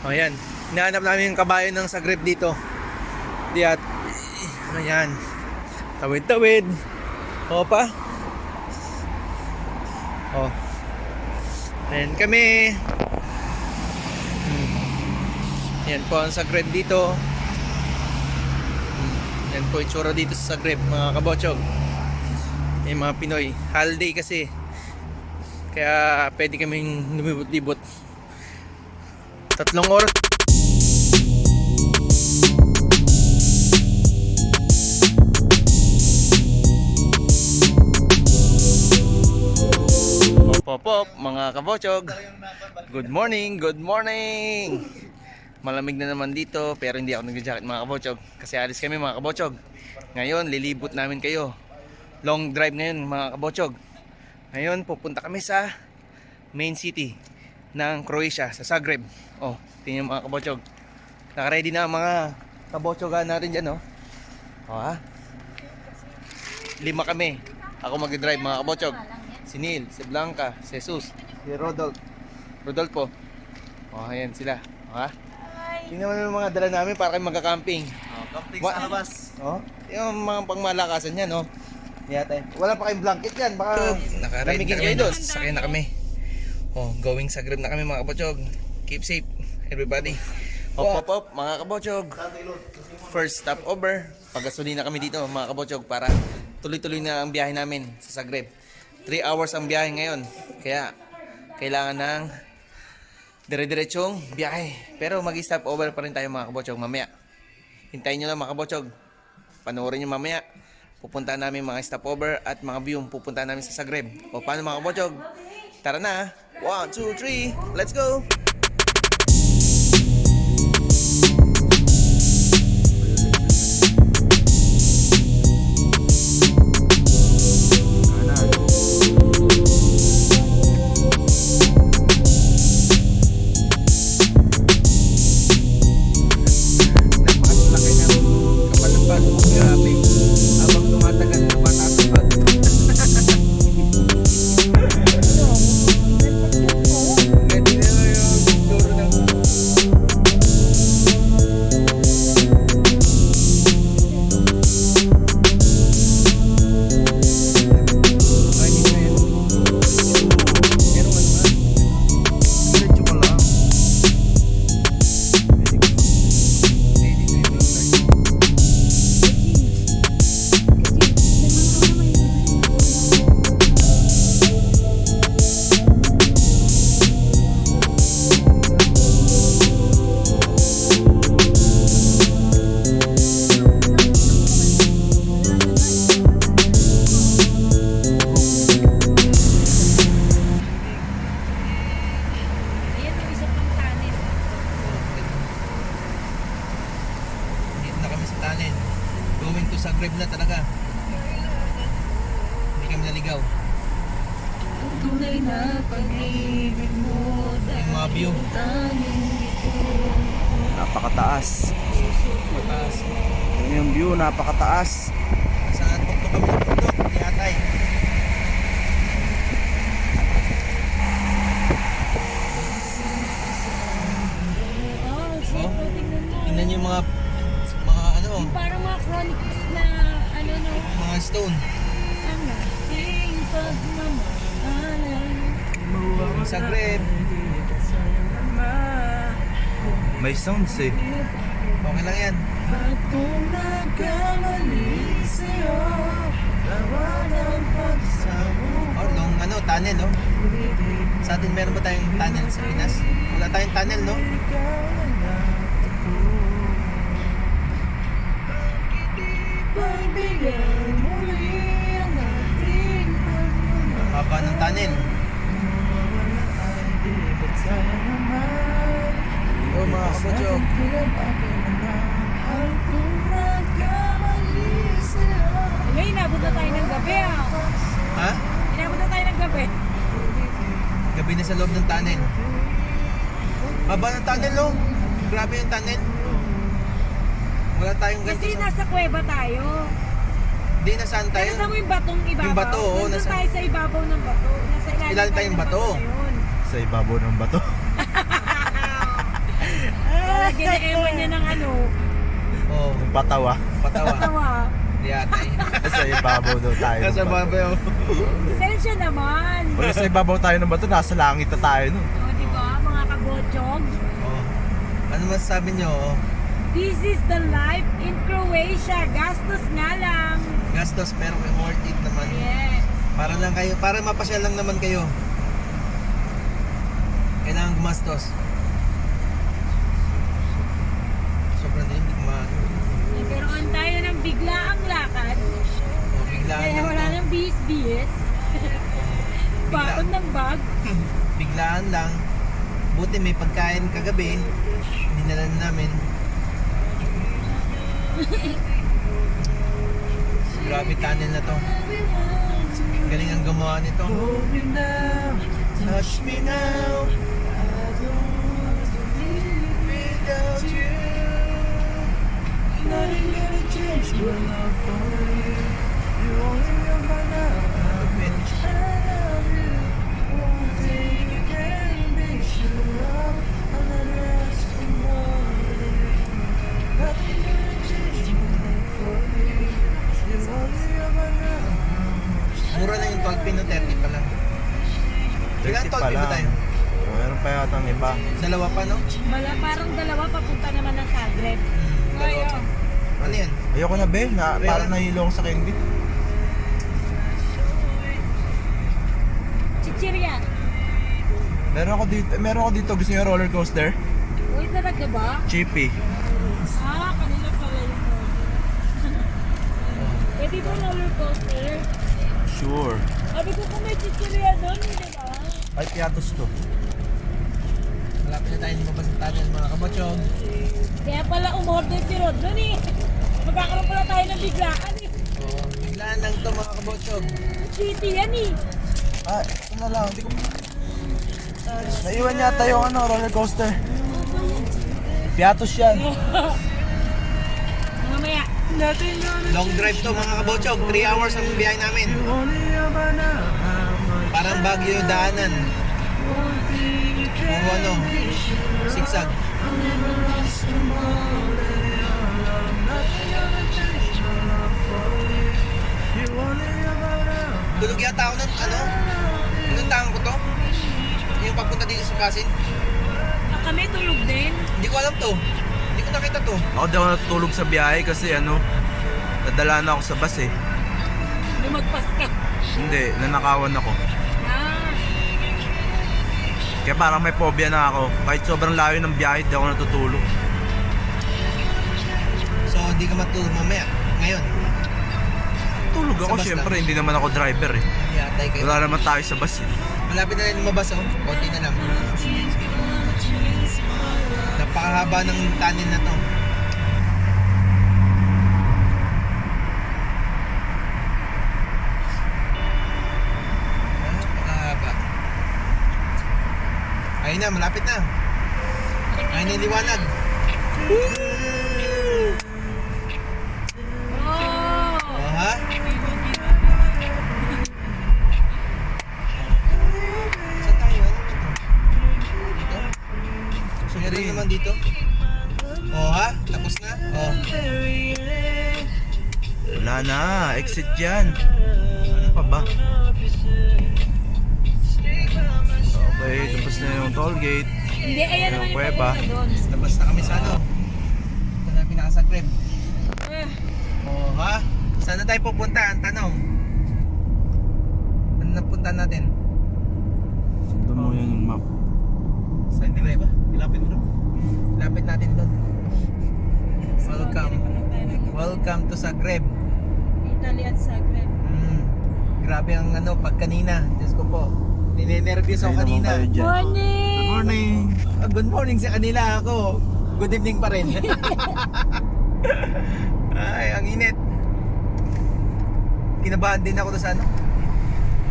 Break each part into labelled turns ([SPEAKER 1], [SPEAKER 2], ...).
[SPEAKER 1] O yan, hinahanap namin yung kabayo ng Zagreb dito. Diyan. Ayan. Tawid-tawid. O pa. O. Ayan kami. Yan po ang Zagreb dito. Yan po yung tsura dito sa Zagreb, mga kabotsog. Yung mga Pinoy. Holiday kasi. Kaya pwede kaming lumibot-libot. 3 oras. Pop, mga kabotsog. Good morning, good morning. Malamig na naman dito pero hindi ako nag-jacket mga kabotsog kasi alis kami mga kabotsog. Ngayon lilibot namin kayo. Long drive ngayon mga kabotsog. Ngayon pupunta kami sa main city ng Croatia, sa Zagreb. Oh, tingnan mga kabotsog. Naka-ready na ang mga kabotsogan natin dyan, oh. Oh, ha? 5 kami. Ako mag-drive mga kabotsog. Si Neil, si Blanca, si Jesus, si Rodolfo. Oh, ayan sila. Ha? Tingnan mo yung mga dala namin para kayo magka-camping.
[SPEAKER 2] Oh, camping sa labas.
[SPEAKER 1] Oh, yung mga pangmalakasan yan, oh. Yata. Wala pa kayong blanket yan, baka lamigin kayo doon. Sakay na kami. Oh, going Zagreb na kami mga kabotsog. Keep safe, everybody. Hop, mga kabotsog. First stop over. Pag-gasolina kami dito mga kabotsog para tuloy-tuloy na ang biyahe namin sa Zagreb. 3 hours ang biyahe ngayon. Kaya kailangan ng dire-diretsong biyahe. Pero mag-stop over pa rin tayo mga kabotsog mamaya. Hintayin nyo lang mga kabotsog. Panoorin nyo mamaya. Pupuntahan namin mga stopover at mga view pupuntahan namin sa Zagreb. O paano mga kabotsog? Tara na. 1, 2, 3. Let's go! Going to Zagreb na talaga. Hindi kami naligaw. Yung mga view.
[SPEAKER 2] Napakataas.
[SPEAKER 1] Mataas.
[SPEAKER 2] Yung view, napakataas.
[SPEAKER 1] Saan tuktok kami ng tuktok? Yatay. Oh, tingnan niyo yung mga ano,
[SPEAKER 3] yung parang mga chronicles na ano no,
[SPEAKER 1] mga stone.
[SPEAKER 3] ang ating pagmamahalan.
[SPEAKER 1] Zagreb.
[SPEAKER 2] May sounds eh.
[SPEAKER 1] Okay lang yan.
[SPEAKER 3] At kung nagkamali sa'yo, gawa ng pagsamo.
[SPEAKER 1] Oh, long ano, tunnel, no? Sa atin meron ba tayong tunnel sa Pinas? Wala tayong tunnel, no?
[SPEAKER 3] Pagbigyan muli ang ating pagmamahal.
[SPEAKER 1] Haba ng tunnel. Oh, mga kabotsog.
[SPEAKER 3] Ngayon, inabot na tayo ng gabi ah.
[SPEAKER 1] Ha?
[SPEAKER 3] Inabot na tayo ng gabi.
[SPEAKER 1] Gabi na sa loob ng tunnel. Haba ng tunnel, no? Grabe yung tunnel. Wala tayong ganito
[SPEAKER 3] Kasi
[SPEAKER 1] sa...
[SPEAKER 3] nasa kuweba tayo.
[SPEAKER 1] Di, nasaan tayo?
[SPEAKER 3] Pero mo yung batong ibabaw.
[SPEAKER 1] Yung bato, oo,
[SPEAKER 3] Nandun
[SPEAKER 1] nasa-
[SPEAKER 3] tayo sa ibabaw ng bato. Nasa ilalim
[SPEAKER 1] Ilalim
[SPEAKER 3] tayo
[SPEAKER 1] tayong
[SPEAKER 3] ng
[SPEAKER 1] bato.
[SPEAKER 3] na yun.
[SPEAKER 2] Sa ibabaw ng bato.
[SPEAKER 3] ginaewan niya ng ano,
[SPEAKER 1] Oh,
[SPEAKER 2] Yung patawa.
[SPEAKER 1] patawa.
[SPEAKER 3] tawa.
[SPEAKER 1] Di atay.
[SPEAKER 2] Sa ibabaw daw tayo.
[SPEAKER 1] Nasa babaw.
[SPEAKER 3] Sensya naman.
[SPEAKER 2] Pag sa ibabaw tayo ng bato, nasa langit na tayo nun.
[SPEAKER 3] O, di ba, mga kabochog?
[SPEAKER 1] Oh. Ano masasabi nyo? Oh,
[SPEAKER 3] This is the life in Croatia. Gastos nga lang.
[SPEAKER 1] gastos pero worth it naman.
[SPEAKER 3] Yes.
[SPEAKER 1] Para lang kayo, para mapasyal lang naman kayo. Kailangan gumastos. Sobrang din, hindi ko
[SPEAKER 3] Nagkaroon tayo ng biglaang lakad.
[SPEAKER 1] oh, biglaan
[SPEAKER 3] Kaya
[SPEAKER 1] lang
[SPEAKER 3] wala
[SPEAKER 1] to.
[SPEAKER 3] nang bis-bis. Baon ng bag.
[SPEAKER 1] Biglaan lang. Buti may pagkain kagabi. Dinala namin. Grabe tunnel na to. Galing ang gumawa nito. Touch me now. I don't want to live without you. Nothing gonna change my love for you. You only know my love. I love you. One thing you can be sure of. I'll never ask for more. Nothing gonna change my love for you. You only know my love. Mura na yung 12 pin 30 pa lang. Ilan
[SPEAKER 2] 30 pa
[SPEAKER 1] 12 pin ba
[SPEAKER 2] lang.
[SPEAKER 1] tayo?
[SPEAKER 2] Meron pa yata ng iba.
[SPEAKER 1] Dalawa pa, no?
[SPEAKER 3] Parang dalawa papunta naman ng Zagreb.
[SPEAKER 1] Dalawa pa. Ano yan?
[SPEAKER 2] Ayoko na be, parang nahilo ako sa candy.
[SPEAKER 3] Chichirya.
[SPEAKER 2] Meron ako dito, gusto niyo roller coaster?
[SPEAKER 3] Uy, talaga ba?
[SPEAKER 2] Chippy.
[SPEAKER 3] Kanila pala yung order. Pwede ba roller coaster?
[SPEAKER 2] Sure.
[SPEAKER 3] Sabi ko kung may chichirya doon, di ba?
[SPEAKER 2] Ay, piatos to.
[SPEAKER 1] Malapit na tayo lumabas ng tunnel, mga kabatsyon.
[SPEAKER 3] Kaya pala umorder si Rod doon eh. Magkakaroon pala tayo ng biglaan eh.
[SPEAKER 1] Oo, biglaan lang to mga kabatsyon.
[SPEAKER 3] City yan eh.
[SPEAKER 2] Ah, ito na lang. Hindi ko... Naiwan yata yung roller coaster. Piatos yan.
[SPEAKER 3] Mamaya.
[SPEAKER 1] Long drive to mga kabatsyon. 3 hours ang biyahe namin. Parang Baguio yung daanan. O ano, sigsag. Tulog yata ako ng ano? Pinuntahan ko to. Yung pagpunta dito sa Pasig.
[SPEAKER 3] Kami tulog din.
[SPEAKER 1] Hindi ko alam to. Hindi ko nakita to.
[SPEAKER 2] Ako di ako natutulog sa biyahe kasi nadala na ako sa bus eh.
[SPEAKER 3] Lumagpas ka.
[SPEAKER 2] Hindi, nanakawan ako.
[SPEAKER 3] Ah,
[SPEAKER 2] Kaya parang may phobia na ako. Kahit sobrang layo ng biyahe, di ako natutulog.
[SPEAKER 1] So hindi ka matulog mamaya. Ngayon.
[SPEAKER 2] Tulog
[SPEAKER 1] Sa
[SPEAKER 2] ako
[SPEAKER 1] bus
[SPEAKER 2] syempre,
[SPEAKER 1] lang.
[SPEAKER 2] hindi naman ako driver eh.
[SPEAKER 1] Yatay kayo.
[SPEAKER 2] Wala naman tayo sa bus eh.
[SPEAKER 1] Malapit na rin lumabas oh. Konti na lang. Napakahaba ng tunnel na to. Napakahaba. Ayun na, malapit na. Ayun na yung liwanag.
[SPEAKER 3] oh.
[SPEAKER 1] Oh, ha? Saan tayo? Dito? Meron naman dito. Oh, ha? Tapos na? Oh.
[SPEAKER 2] Wala na, exit yan. Ano pa ba? Okay, tapos na yung toll gate.
[SPEAKER 3] Hindi, ayan naman yung
[SPEAKER 2] Kuweba.
[SPEAKER 3] papunta doon.
[SPEAKER 1] Labas na kami sa ano. Ito na pinakasagrib.
[SPEAKER 3] Ah,
[SPEAKER 1] Oh, ha? Saan na tayo pupunta? Ang tanong. Ano na punta natin?
[SPEAKER 2] Sundan mo yan yung map.
[SPEAKER 1] Saan nila ba? Ilapit mo doon. Lapit natin doon. Welcome. Welcome to Zagreb.
[SPEAKER 3] Italy at Zagreb.
[SPEAKER 1] Grabe ang pag kanina. Diyos ko po. Ninenervyos ako kanina.
[SPEAKER 3] Morning!
[SPEAKER 2] Good morning!
[SPEAKER 1] Good morning sa kanila ako. Good evening pa rin. Ay, ang init. Kinabahan din ako sa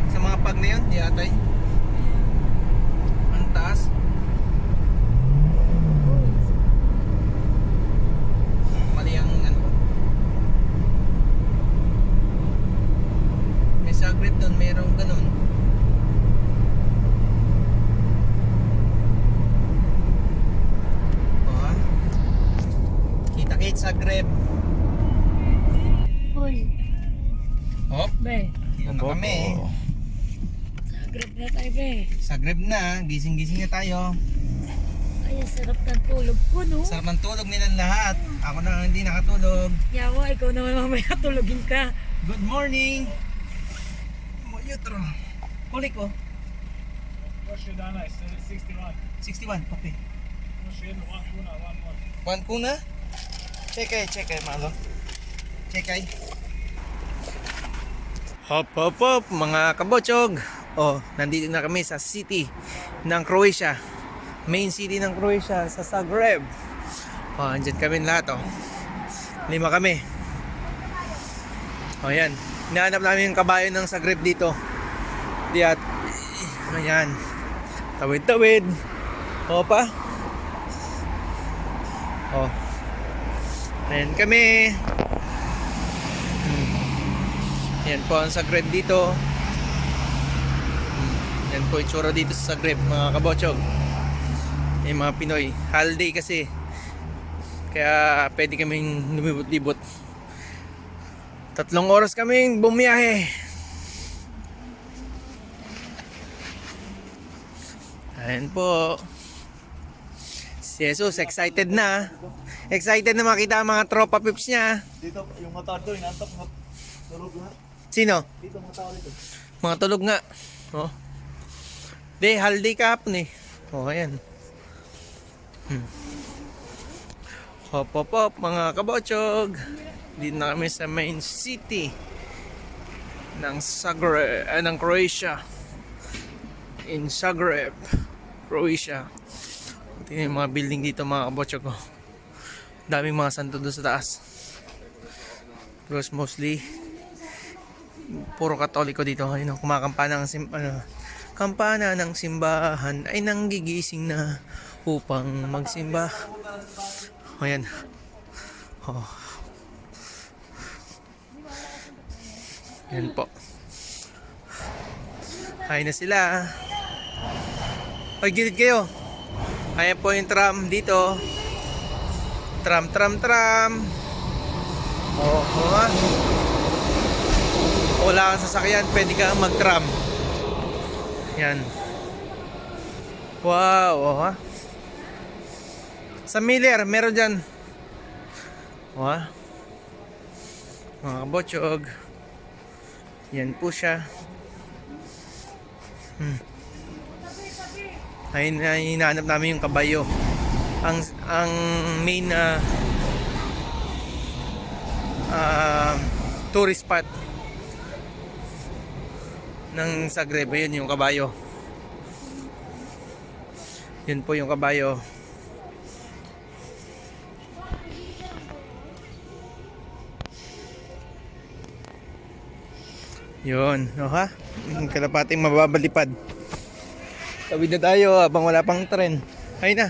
[SPEAKER 1] sa mga pag na yun, yatay. Ang taas. Mali ang may Zagreb doon, mayroong ganun. Oh, ha? Zagreb.
[SPEAKER 3] Hoy,
[SPEAKER 1] Hop,
[SPEAKER 3] be.
[SPEAKER 1] dito na kami.
[SPEAKER 3] Sa grab na tayo, be.
[SPEAKER 1] Zagreb na, gising-gising na tayo.
[SPEAKER 3] Ay, ang sarap ng tulog ko, no?
[SPEAKER 1] Sarap ng tulog nilang lahat. Ako na hindi nakatulog.
[SPEAKER 3] Yawa, ikaw naman mamaya tulogin ka.
[SPEAKER 1] Good morning. Mo yutro. Kulik ko. 61, okay. One kuna? Check malo. Check. Hop, mga kabotsog. Oh, nandito na kami sa city ng Croatia. Main city ng Croatia, sa Zagreb. Oh, andyan kami lahat, oh. 5 kami. Oh, yan. Hinahanap namin yung kabayo ng Zagreb dito. Diyan. Ayan. Tawid. Opa. Oh. Ayan kami. Yan po ang Zagreb dito. Yan po yung tsura dito sa Zagreb, mga kabotsog. Yung mga Pinoy. Holiday kasi. Kaya pwede kaming lumibot-libot. 3 oras kaming bumiyahe. Ayan po. Si Jesus excited na. Excited na makita ang mga tropa pips niya.
[SPEAKER 2] Dito, yung mga tao doon, inantok na tulog na.
[SPEAKER 1] Sino?
[SPEAKER 2] Dito, mga tao dito.
[SPEAKER 1] Mga tulog nga. Oh. Di, holiday kahapon eh. Oh, ayan. Hop, mga kabotsog. Dito na kami sa main city ng Zagreb, ng Croatia. In Zagreb, Croatia. Tingnan yung mga building dito, mga kabotsog ko. Daming mga santo doon sa taas. Because mostly puro Katoliko dito. Ayun, kumakampana ng kampana ng simbahan ay nanggigising na upang magsimba. Ayan. Oh. Yan po. Ay na sila. Ay, gilid kayo. Ayan po yung tram dito. Tram. Oh, ha? Wala kang sasakyan, pwede kang mag-tram. Yan. Wow, oh, ha? Sa Miller, meron dyan. Oh, ha? Mga kabotsog. Yan po siya. Ay, hinahanap namin yung kabayo. Ang main tourist spot ng Zagreb, yun yung kabayo. Yun po yung kabayo. Yun, oh, ha? Yung kalapating mababalipad. Tawid na tayo habang wala pang tren. Ayun na.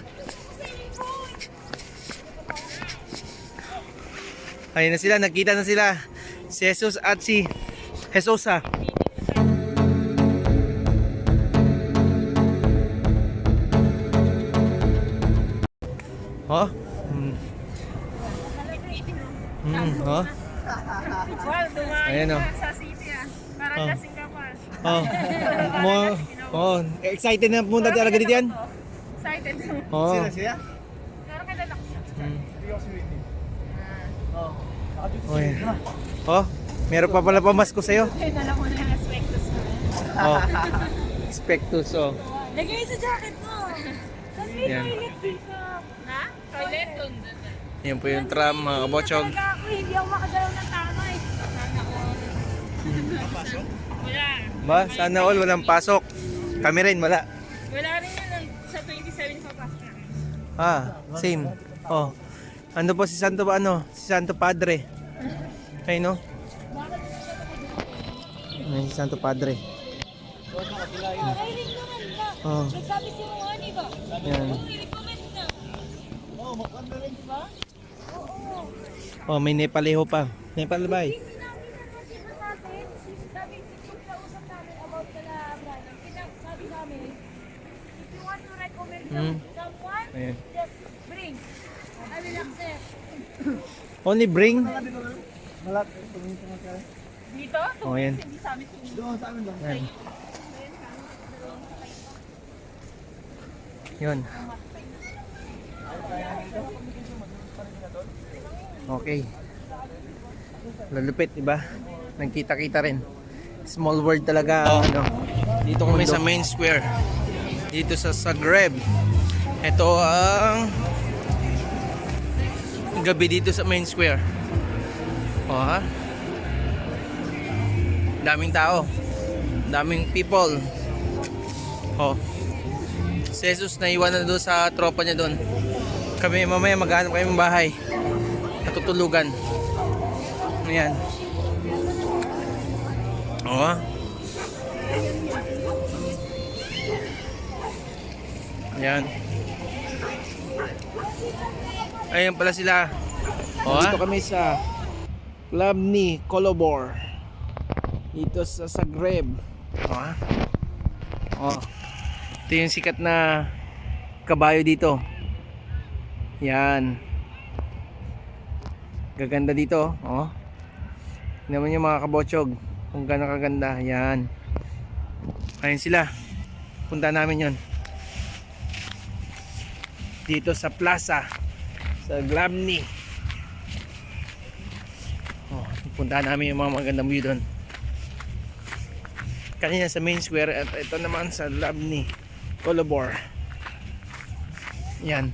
[SPEAKER 1] Ayun na sila, nagkita na sila. Si Jesus at si Jesusa. Oh. Oh.
[SPEAKER 3] Well, dumaan
[SPEAKER 1] Ayan, oh.
[SPEAKER 3] sa city, ah. Parang
[SPEAKER 1] Oh.
[SPEAKER 3] lasing ka pa.
[SPEAKER 1] Oh, excited na punta talaga dito yan?
[SPEAKER 3] Excited.
[SPEAKER 1] Oh.
[SPEAKER 2] Siya?
[SPEAKER 3] Pero kaya lang.
[SPEAKER 2] Hindi ako si Whitney. Oo.
[SPEAKER 1] Oh, yan. Oh, meron pa pala pamasko sa'yo.
[SPEAKER 3] Kaya dala mo na yung aspectus mo.
[SPEAKER 1] Oh. Spectus, oh.
[SPEAKER 3] Lagay sa jacket mo. Kasi
[SPEAKER 1] Yan.
[SPEAKER 3] toilet dito. Na? Toilet doon.
[SPEAKER 1] Yan po yung tram, mga kabotsog.
[SPEAKER 3] Talaga ako, hindi ako makagalaw ng tama eh. Wala.
[SPEAKER 1] Ba, sana all walang pasok. Kami rin, wala.
[SPEAKER 3] Wala rin yan. Sa 27 pa pasok.
[SPEAKER 1] Ah, same. Oh. Ano po si Santo si Santo Padre. Ay no? Ay, si Santo Padre.
[SPEAKER 3] Ay, rin naman ba?
[SPEAKER 1] Oh.
[SPEAKER 3] Nagsabi si Juani ba?
[SPEAKER 1] Yan.
[SPEAKER 3] I-recommend na.
[SPEAKER 2] Oo, maganda rin.
[SPEAKER 3] Diba? Oo.
[SPEAKER 1] Oh, may Nepaleho pa. Nepal ba?
[SPEAKER 3] Sinabi na kasi ba natin, sabi, kung nausap namin about the brand, sabi namin, if you want to recommend someone,
[SPEAKER 1] Ayan.
[SPEAKER 3] just bring. I will accept.
[SPEAKER 1] Only bring.
[SPEAKER 2] Malat.
[SPEAKER 3] Dito?
[SPEAKER 1] Oh, yan.
[SPEAKER 3] Hindi sa amin tumingin.
[SPEAKER 2] Doon sa amin lang.
[SPEAKER 1] Yan. Yun. Okay. Lalupit, diba? Nagkita-kita rin. Small world talaga. Ano. Dito kami sa main square. Dito sa Zagreb. Ito ang gabi dito sa main square. O ha? Daming tao. Daming people. O. Si Jesus naiwan na doon sa tropa niya doon. Kami mamaya maghanap kami ng bahay. Natutulugan. Ayan. O. Ayan. Ayan pala sila. O, dito kami sa Club ni Kolobor. Dito sa Zagreb. O. Ito yung sikat na kabayo dito. Yan. Gaganda dito. O. Naman yung mga kabotsog. Kung gano'ng kaganda. Yan. Ayun sila. Punta namin yon. Dito sa plaza. Sa Glamni. Oh, punta namin yung mga magandang view doon. Kanina sa main square at ito naman sa Glamni Kolobor. Yan.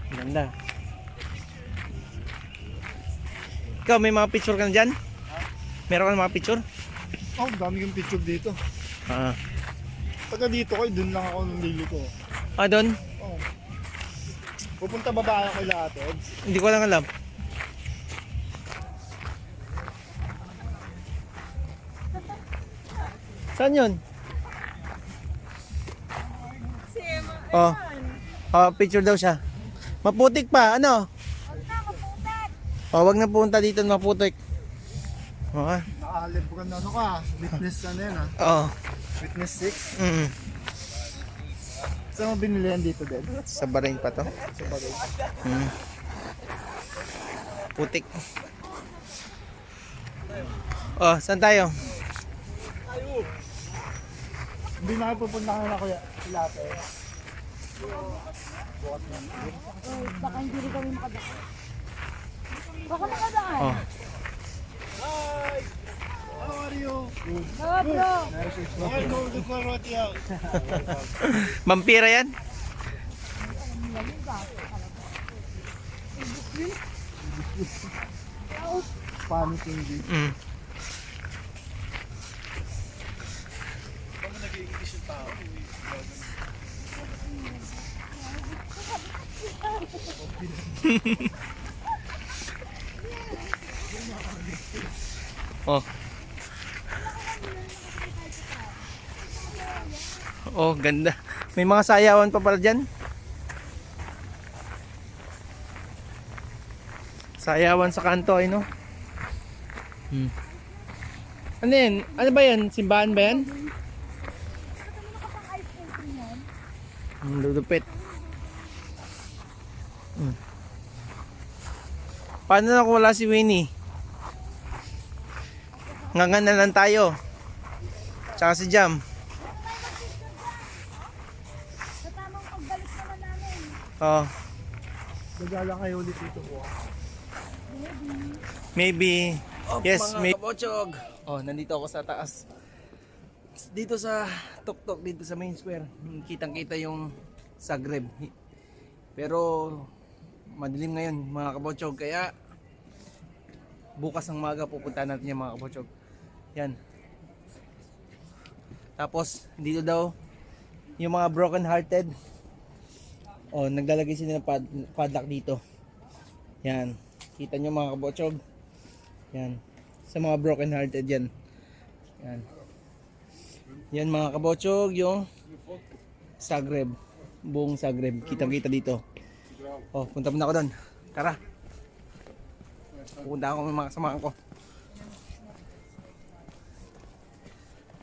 [SPEAKER 1] Ganda. Ikaw may mga picture ka na dyan? Meron ka na mga picture?
[SPEAKER 2] Oh, dami yung picture dito.
[SPEAKER 1] Ah.
[SPEAKER 2] Pagka dito ko, dun lang ako nung lili ko.
[SPEAKER 1] Ah, doon?
[SPEAKER 2] Oh. Pupunta baba ako kay Ate.
[SPEAKER 1] Hindi ko lang alam. Saan yun? Oh. Oh, picture daw siya. Maputik pa, ano? Oh, wag na punta dito, maputik. Oh,
[SPEAKER 2] Nakalib ko na ano ka. Witness ano yan ah.
[SPEAKER 1] oh.
[SPEAKER 2] Witness 6.
[SPEAKER 1] Mm.
[SPEAKER 2] Saan mo binili yan dito din?
[SPEAKER 1] Sa Bahrain pa to.
[SPEAKER 2] Sa bagay.
[SPEAKER 1] Mm. Putik. Oh, saan tayo?
[SPEAKER 2] Hindi na ako pupunta ka na kuya. Sila Ate.
[SPEAKER 3] Baka hindi rin kami makadaan. Baka makadaan.
[SPEAKER 1] Oh.
[SPEAKER 2] Hi! How are you?
[SPEAKER 3] Oh, bro.
[SPEAKER 2] Okay, go to Parwati out.
[SPEAKER 1] Vampira yan?
[SPEAKER 2] Spanish English.
[SPEAKER 1] Mm. Oh. Oh, ganda. May mga sayawan pa pala dyan. Sayawan sa kanto ay no. Ano yan? Ano ba yan? Simbahan ba yan? Lulupit. Paano na kung wala si Winnie? Ngangan na lang tayo. Tsaka si Jam.
[SPEAKER 3] Sa tamang pagbalik naman namin.
[SPEAKER 1] Oh,
[SPEAKER 2] Gagala kayo ulit dito po.
[SPEAKER 1] maybe. Yes,
[SPEAKER 2] mga
[SPEAKER 1] maybe. Oh, nandito ako sa taas. Dito sa tuktok, dito sa main square. Kitang-kita yung Zagreb. Pero madilim ngayon, mga kabotsog. Kaya bukas ng maga pupunta natin yung mga kabotsog. Yan. Tapos dito daw yung mga broken hearted. Oh, naglalagay sila ng padlock dito. Yan. Kita nyo mga kabotsog. Yan. Sa mga broken hearted yan. Yan. Yan mga kabotsog yung Zagreb. Buong Zagreb. Kitang-kita dito. Oh, punta muna ako doon. Tara. Pupunta ako ng mga kasamahan ko.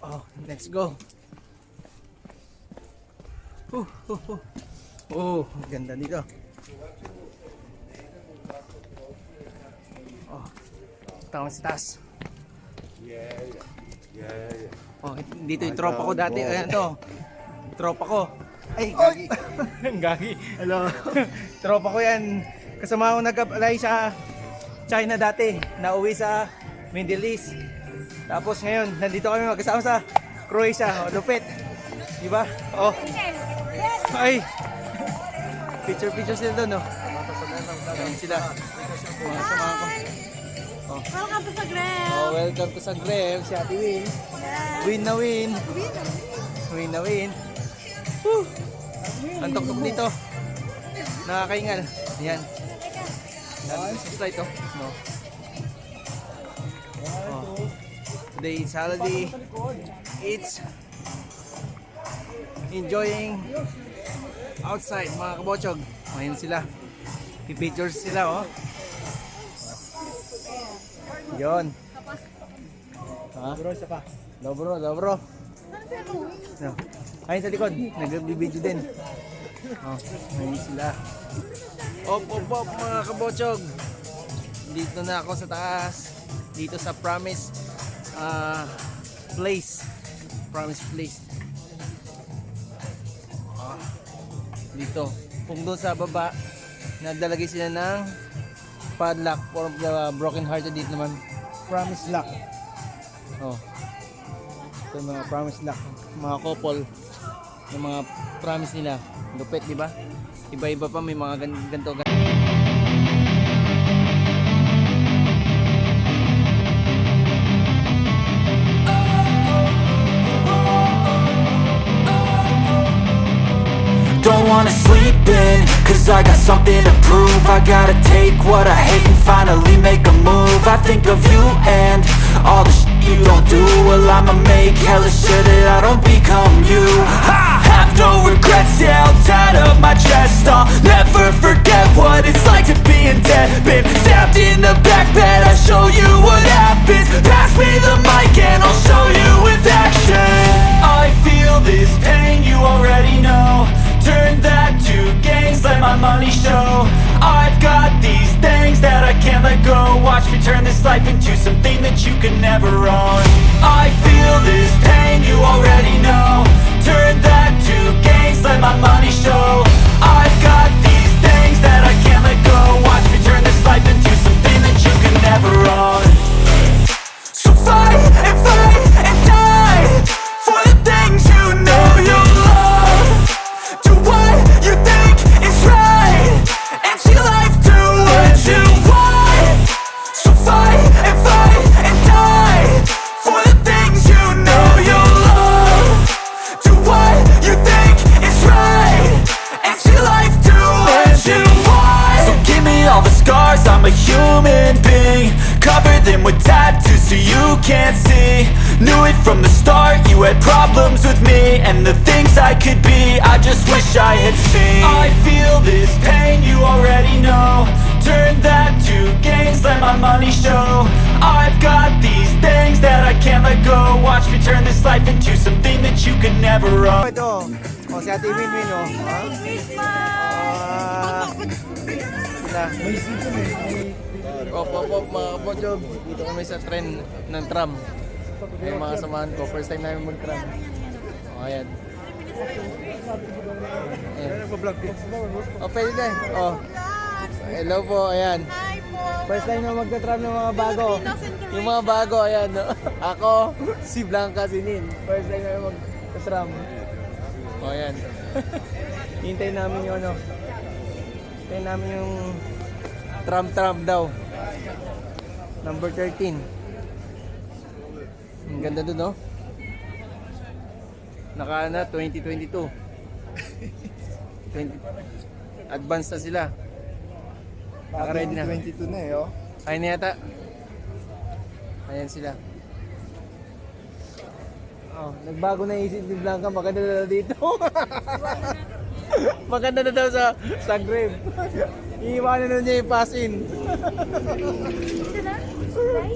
[SPEAKER 1] Oh, let's go. Oh, ganda dito. Oh, tama sa taas. Oh, dito yung tropa ko dati. Ayan to. Tropa ko. Ay, gagi. Gagi. Hello. Tropa ko yan. Kasama ako nag-apply sa China dati. Nauwi sa Middle East. Tapos ngayon, nandito kami magkasama sa Croatia. Oh, lupit. Diba? Oh. Ay. Picture sila doon, no? Ayan sila. Mga kasama ko. Oh.
[SPEAKER 3] Welcome to Zagreb!
[SPEAKER 1] Oh, welcome to Zagreb, si Ate Win. Win na win. Win na win. Woo! Ang tok-tok dito. Nakakaingal. Yan. Sa flight to. No. Oh. Today is holiday. It's enjoying outside mga kabotsog. Ayun sila. Pipictures sila, oh. Yon. Ha?
[SPEAKER 2] Bro, isa pa.
[SPEAKER 1] Dobro. No. Ayun sa likod, nag-video din. Oh, ayun sila. Op, mga kabotsog. Dito na ako sa taas. Dito sa Promise Place. Promise Place. Dito. Kung doon sa baba, nagdalagay sila ng padlock for the broken hearted. Dito naman Promise Lock. Oh. Ito yung mga Promise Lock, mga couple, yung mga promise nila. Lupit, di ba? Iba-iba pa, may mga ganito.
[SPEAKER 4] Don't wanna sleep in, cause I got something to prove. I gotta take what I hate and finally make a move. I think of you and all the shit you don't do. Well, I'ma make hella sure that I don't become you. I have no regrets, yeah, I'll tie up my chest. I'll never forget what it's like to be in debt. Been stabbed in the back bed, I'll show you what happens. Pass me the mic and I'll show you with action. I feel this pain, you already know. Turn that to gains, let my money show. I've got these things that I can't let go. Watch me turn this life into something that you can never own. I feel this pain, you already know. Turn that to gains, let my money show. I've got these things that I can't let go. Watch me turn this life into something that you can never own. So fight and die for the things you know you love. Do what you think is right, and see life do what you want. So fight and die for the things you know you love. Do what you think is right, and see life do what you want. So give me all the scars, I'm a human being. Cover them with tattoos so you can't see. Knew it from the start, you had problems with me and the things I could be, I just wish I had seen. I feel this pain, you already know. Turn that to gains, let my money show. I've got these things that I can't let go. Watch me turn this life into something that you can never own.
[SPEAKER 1] Ito, oh, si Ate Win, oh. Ha? Sila. Op, mga kabotsog. Dito kami sa tren ng tram. Ay, mga samahan ko. First time namin mag-tram. Oh, ayan. Oh, pwede na. Oh. Hello po, ayan. First time na magta-tram ng mga bago. Yung mga bago, ayan. No? Ako, si Blanca, si Nin. First time na magta-tram. Oh, ayan. Hintayin namin yung ano. Hintayin namin yung tram daw. Number 13. Ang ganda doon, no? Naka na 2022. 20 advance na sila. Naka-ready na.
[SPEAKER 2] 22 na eh, oh.
[SPEAKER 1] Ayun na yata. Ayan sila. Oh, nagbago na isip ni Blanca, maganda na daw dito. Maganda na daw sa Zagreb. Iiwanan na niya yung pass-in.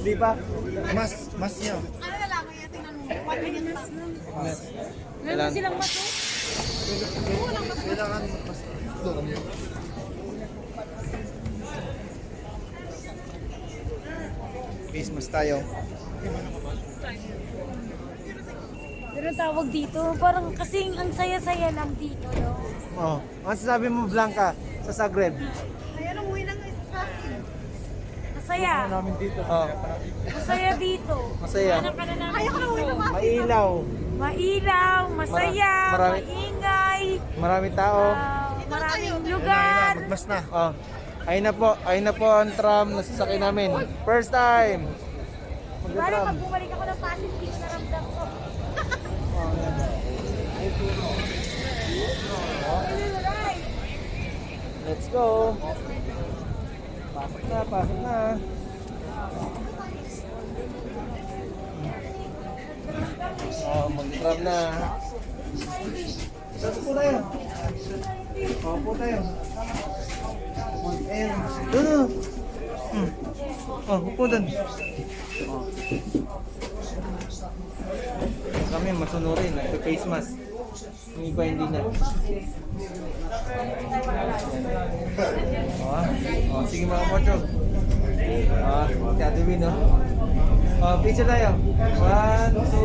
[SPEAKER 1] Di pa?
[SPEAKER 2] Mas niya.
[SPEAKER 3] Ano na lang, kaya tingnan mo. Paano yan mas nun?
[SPEAKER 1] Kailan?
[SPEAKER 3] Silang maso?
[SPEAKER 2] Kailangan mas doon.
[SPEAKER 1] Face mask tayo.
[SPEAKER 3] Pero tawag dito, parang kasing ang saya-saya lang dito, no?
[SPEAKER 2] Oh, ano sasabi mo, Blanca, sa Zagreb?
[SPEAKER 3] Masaya.
[SPEAKER 2] Namin dito.
[SPEAKER 3] Masaya dito.
[SPEAKER 2] Masaya.
[SPEAKER 3] Hanap ka na namin.
[SPEAKER 2] Mailaw.
[SPEAKER 3] Mailaw, masaya,
[SPEAKER 2] Marami-
[SPEAKER 3] maingay,
[SPEAKER 2] Maraming tao.
[SPEAKER 3] maraming lugar.
[SPEAKER 2] Mas na. Oh. Ayun na po ang tram na sasakyan namin. First time.
[SPEAKER 3] Parang pag bumalik ako ng Pasig, hindi ko naramdam ko.
[SPEAKER 2] Let's go. Pasok na, pasok na. Mag-tram na. Saan po tayo? Po tayo. Ayan. Doon. Upo doon. Kami masunurin, nagpe-face mask. Yung iba hindi na. Sige mga kapatid. Si Ate Win, picture tayo. 1, 2,